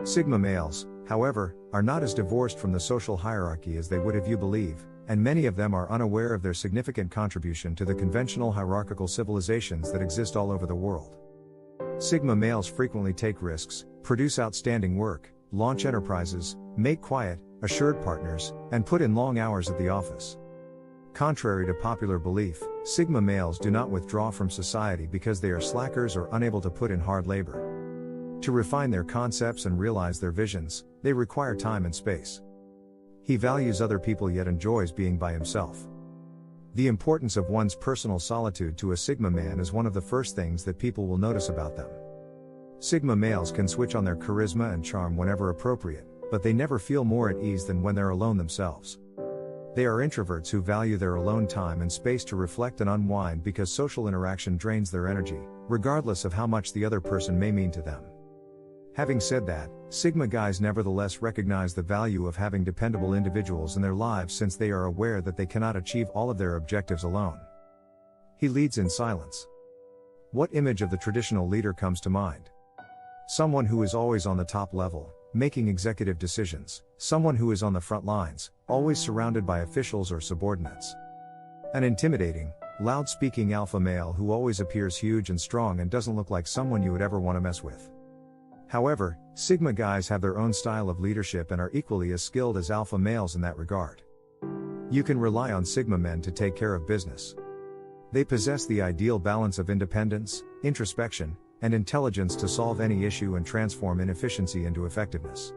Sigma males, however, are not as divorced from the social hierarchy as they would have you believe, and many of them are unaware of their significant contribution to the conventional hierarchical civilizations that exist all over the world. Sigma males frequently take risks, produce outstanding work, launch enterprises, make quiet, assured partners, and put in long hours at the office. Contrary to popular belief, Sigma males do not withdraw from society because they are slackers or unable to put in hard labor. To refine their concepts and realize their visions, they require time and space. He values other people yet enjoys being by himself. The importance of one's personal solitude to a Sigma man is one of the first things that people will notice about them. Sigma males can switch on their charisma and charm whenever appropriate, but they never feel more at ease than when they're alone themselves. They are introverts who value their alone time and space to reflect and unwind because social interaction drains their energy, regardless of how much the other person may mean to them. Having said that, Sigma guys nevertheless recognize the value of having dependable individuals in their lives since they are aware that they cannot achieve all of their objectives alone. He leads in silence. What image of the traditional leader comes to mind? Someone who is always on the top level, making executive decisions, someone who is on the front lines, always surrounded by officials or subordinates. An intimidating, loud-speaking alpha male who always appears huge and strong and doesn't look like someone you would ever want to mess with. However, Sigma guys have their own style of leadership and are equally as skilled as alpha males in that regard. You can rely on Sigma men to take care of business. They possess the ideal balance of independence, introspection, and intelligence to solve any issue and transform inefficiency into effectiveness.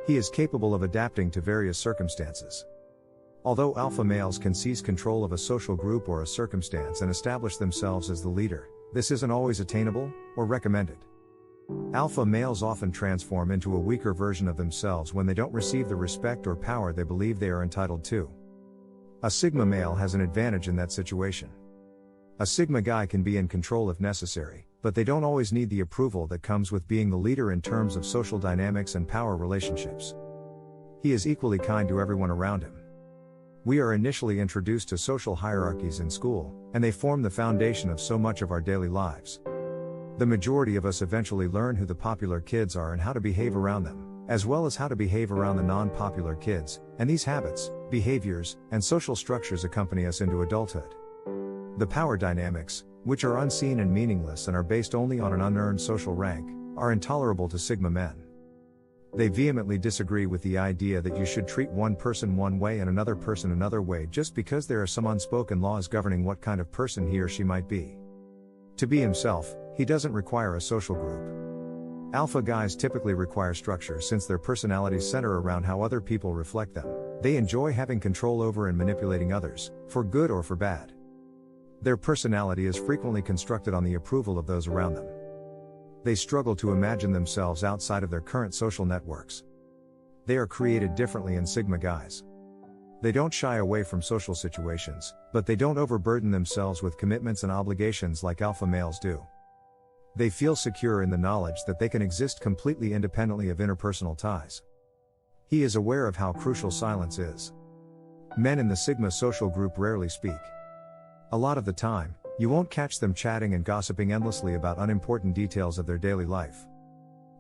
He is capable of adapting to various circumstances. Although alpha males can seize control of a social group or a circumstance and establish themselves as the leader, this isn't always attainable or recommended. Alpha males often transform into a weaker version of themselves when they don't receive the respect or power they believe they are entitled to. A Sigma male has an advantage in that situation. A Sigma guy can be in control if necessary, but they don't always need the approval that comes with being the leader in terms of social dynamics and power relationships. He is equally kind to everyone around him. We are initially introduced to social hierarchies in school, and they form the foundation of so much of our daily lives. The majority of us eventually learn who the popular kids are and how to behave around them, as well as how to behave around the non-popular kids, and these habits, behaviors, and social structures accompany us into adulthood. The power dynamics, which are unseen and meaningless and are based only on an unearned social rank, are intolerable to Sigma men. They vehemently disagree with the idea that you should treat one person one way and another person another way just because there are some unspoken laws governing what kind of person he or she might be. To be himself, he doesn't require a social group. Alpha guys typically require structure since their personalities center around how other people reflect them. They enjoy having control over and manipulating others, for good or for bad. Their personality is frequently constructed on the approval of those around them. They struggle to imagine themselves outside of their current social networks. They are created differently in Sigma guys. They don't shy away from social situations, but they don't overburden themselves with commitments and obligations like alpha males do. They feel secure in the knowledge that they can exist completely independently of interpersonal ties. He is aware of how crucial silence is. Men in the Sigma social group rarely speak. A lot of the time, you won't catch them chatting and gossiping endlessly about unimportant details of their daily life.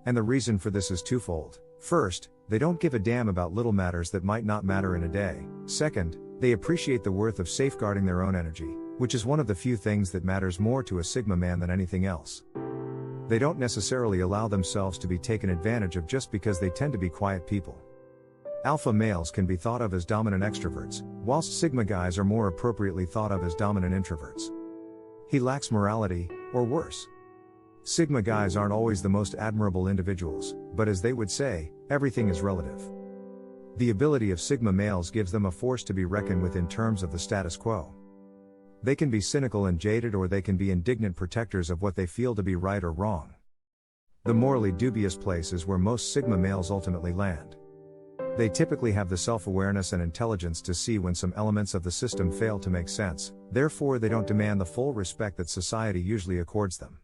And the reason for this is twofold. First, they don't give a damn about little matters that might not matter in a day. Second, they appreciate the worth of safeguarding their own energy, which is one of the few things that matters more to a Sigma man than anything else. They don't necessarily allow themselves to be taken advantage of just because they tend to be quiet people. Alpha males can be thought of as dominant extroverts, whilst Sigma guys are more appropriately thought of as dominant introverts. He lacks morality, or worse. Sigma guys aren't always the most admirable individuals, but as they would say, everything is relative. The ability of Sigma males gives them a force to be reckoned with in terms of the status quo. They can be cynical and jaded, or they can be indignant protectors of what they feel to be right or wrong. The morally dubious place is where most Sigma males ultimately land. They typically have the self-awareness and intelligence to see when some elements of the system fail to make sense, therefore they don't demand the full respect that society usually accords them.